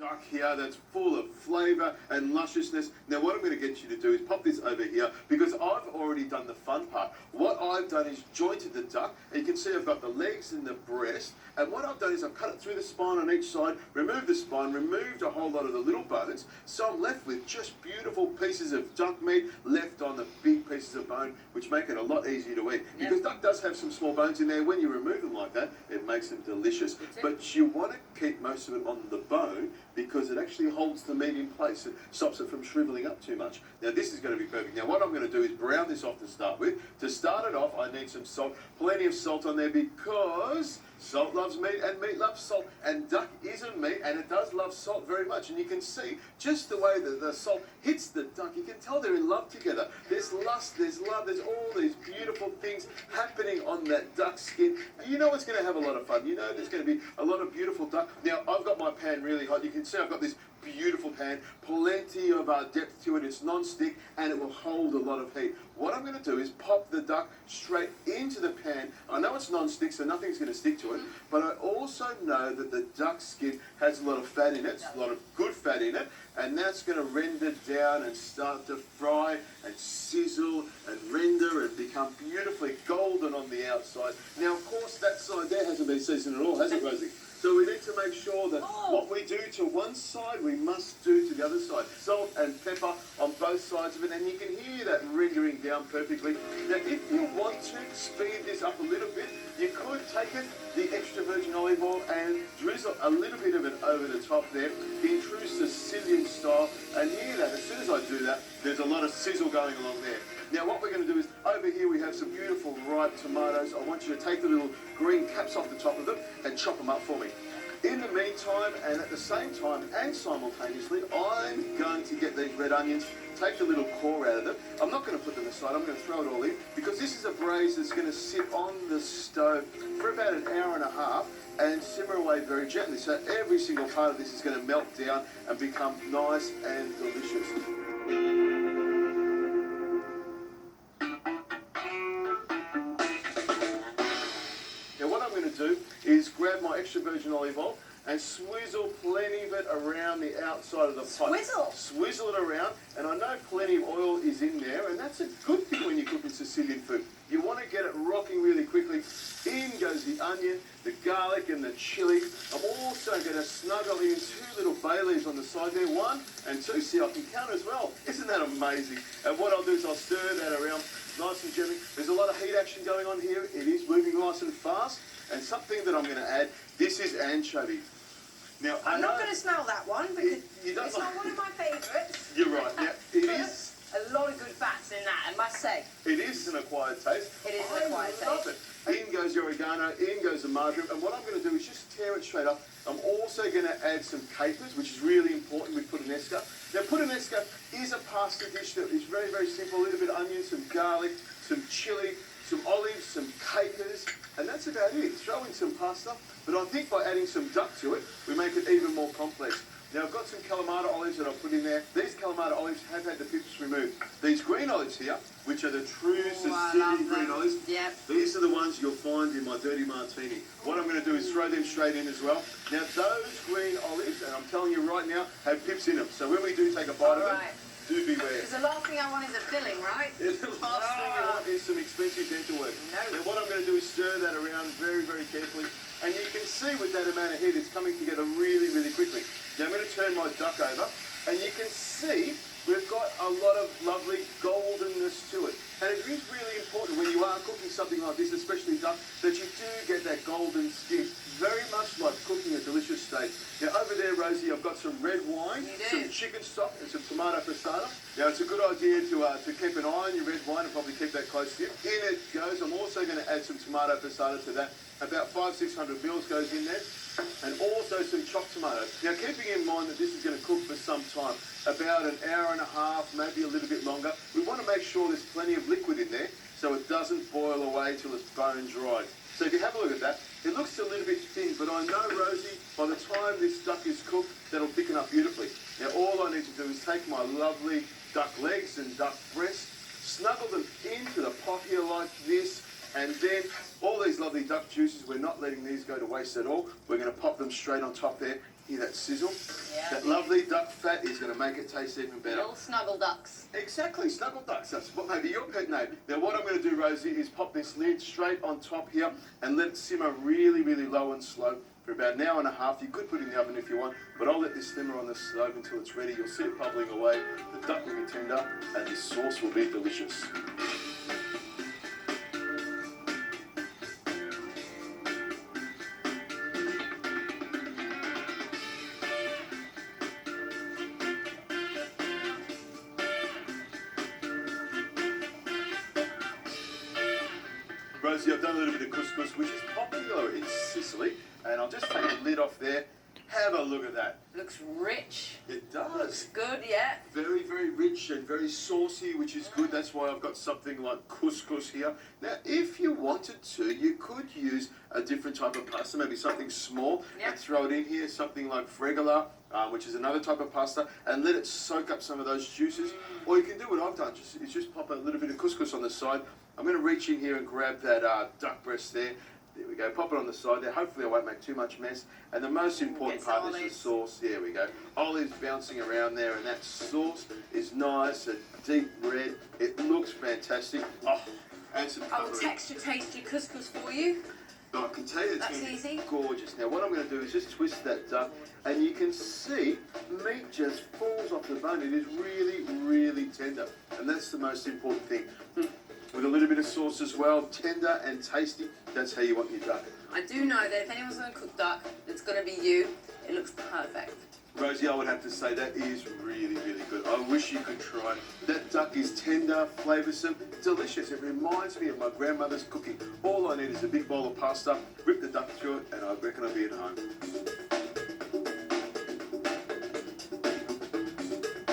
Duck here that's full of flavour and lusciousness. Now what I'm going to get you to do is pop this over here because I've already done the fun part. What I've done is jointed the duck, and you can see I've got the legs and the breast, and what I've done is I've cut it through the spine on each side, removed the spine, removed a whole lot of the little bones, so I'm left with just beautiful pieces of duck meat left on the big pieces of bone, which make it a lot easier to eat. Because duck does have some small bones in there. When you remove them like that, it makes them delicious. But you want to keep most of it on the bone because it actually holds the meat in place. It stops it from shriveling up too much. Now this is going to be perfect. Now what I'm going to do is brown this off to start with. To start it off, I need some salt. Plenty of salt on there because salt loves meat and meat loves salt. And duck is a meat and it does love salt very much. And you can see just the way that the salt hits the duck. You can tell they're in love together. There's lust, there's love, there's all these beautiful things happening on that duck skin. You know it's going to have a lot of fun. You know there's going to be a lot of beautiful duck. Now I've got my pan really hot. You can see I've got this beautiful pan, plenty of depth to it. It's non-stick and it will hold a lot of heat. What I'm going to do is pop the duck straight into the pan. I know it's non-stick, so nothing's going to stick to it, but I also know that the duck skin has a lot of fat in it, a lot of good fat in it, and that's going to render down and start to fry and sizzle and render and become beautifully golden on the outside. Now, of course, that side there hasn't been seasoned at all, has it, Rosie? So we need to make sure that what we do to one side, we must do to the other side. Salt and pepper on both sides of it, and you can hear that rendering down perfectly. Now, if you want to speed this up a little bit, you could take it, the extra virgin olive oil, and drizzle a little bit of it over the top there in true Sicilian style. And hear that, as soon as I do that, there's a lot of sizzle going along there. Now what we're going to do is, over here we have some beautiful ripe tomatoes. I want you to take the little green caps off the top of them and chop them up for me. In the meantime, and at the same time and simultaneously, I'm going to get these red onions, take the little core out of them. I'm not going to put them aside, I'm going to throw it all in, because this is a braise that's going to sit on the stove for about an hour and a half and simmer away very gently. So every single part of this is going to melt down and become nice and delicious. Do is grab my extra virgin olive oil and swizzle plenty of it around the outside of the pot. Swizzle it around, and I know plenty of oil is in there, and that's a good thing when you're cooking Sicilian food. You want to get it rocking really quickly. In goes the onion, the garlic, and the chilli. I'm also going to snuggle in 2 little bay leaves on the side there, 1 and 2. See, I can count as well. Isn't that amazing? And what I'll do is I'll stir that around nice and gently. There's a lot of heat action going on here. It is moving nice and fast. And something that I'm going to add, this is anchovy. Now, I'm not going to smell that one because it's not one of my favourites. You're right. Now, it is a lot of good fats in that, I must say. It is an acquired taste. It is an acquired taste. I love it. In goes the oregano, in goes the marjoram, and what I'm going to do is just tear it straight up. I'm also going to add some capers, which is really important with puttanesca. Now, puttanesca is a pasta dish that is very, very simple. A little bit of onion, some garlic, some chili, some olives, some capers, and that's about it. Throw in some pasta, but I think by adding some duck to it, we make it even more complex. Now I've got some Kalamata olives that I'll put in there. These Kalamata olives have had the pips removed. These green olives here, which are the true Sicilian green olives, these are the ones you'll find in my dirty martini. What I'm going to do is throw them straight in as well. Now those green olives, and I'm telling you right now, have pips in them. So when we do take a bite of them, do beware. Because the last thing I want is a filling, right? The last thing you want is some expensive dental work. Now what I'm going to do is stir that around very, very carefully. And you can see with that amount of heat, it's coming together really, really quickly. Now I'm going to turn my duck over, and you can see we've got a lot of lovely goldenness to it. And it is really important when you are cooking something like this, especially duck, that you do get that golden skin. Very much like cooking a delicious steak. Now over there, Rosie, I've got some red wine, some chicken stock, and some tomato passata. Now it's a good idea to keep an eye on your red wine and probably keep that close to you. In it goes. I'm also going to add some tomato passata to that. About 500-600 mils goes in there. And also some chopped tomatoes. Now keeping in mind that this is going to cook for some time, about an hour and a half, maybe a little bit longer, we want to make sure there's plenty of liquid in there so it doesn't boil away till it's bone dry. So if you have a look at that, it looks a little bit thin, but I know, Rosie, by the time this duck is cooked, that'll thicken up beautifully. Now all I need to do is take my lovely duck legs and duck breast, snuggle them into the pot here like this, and then all these lovely lovely duck juices. We're not letting these go to waste at all. We're going to pop them straight on top there. Hear that sizzle? Yeah. That lovely duck fat is going to make it taste even better. Little snuggle ducks. Exactly, snuggle ducks. That's what maybe your pet name. Now what I'm going to do, Rosie, is pop this lid straight on top here and let it simmer really, really low and slow for about an hour and a half. You could put it in the oven if you want, but I'll let this simmer on the stove until it's ready. You'll see it bubbling away. The duck will be tender and this sauce will be delicious. Rosie, I've done a little bit of couscous, which is popular in Sicily, and I'll just take the lid off there. Have a look at that. Looks rich. It does. Looks good, yeah. Very, very rich and very saucy, which is good. That's why I've got something like couscous here. Now, if you wanted to, you could use a different type of pasta, maybe something small, and throw it in here, something like fregola, which is another type of pasta, and let it soak up some of those juices. Or you can do what I've done, just pop a little bit of couscous on the side. I'm going to reach in here and grab that duck breast there. There we go. Pop it on the side there. Hopefully I won't make too much mess. And the most important part is the sauce. There we go. Olives bouncing around there, and that sauce is nice and deep red. It looks fantastic. Oh, and some I will texture taste your couscous for you. I can tell you it's That's going to easy. be gorgeous. Now what I'm going to do is just twist that duck, and you can see meat just falls off the bone. It is really, really tender, and that's the most important thing. With a little bit of sauce as well, tender and tasty. That's how you want your duck. I do know that if anyone's going to cook duck, it's going to be you. It looks perfect. Rosie, I would have to say that is really, really good. I wish you could try it. That duck is tender, flavoursome, delicious. It reminds me of my grandmother's cooking. All I need is a big bowl of pasta, rip the duck through it, and I reckon I'll be at home.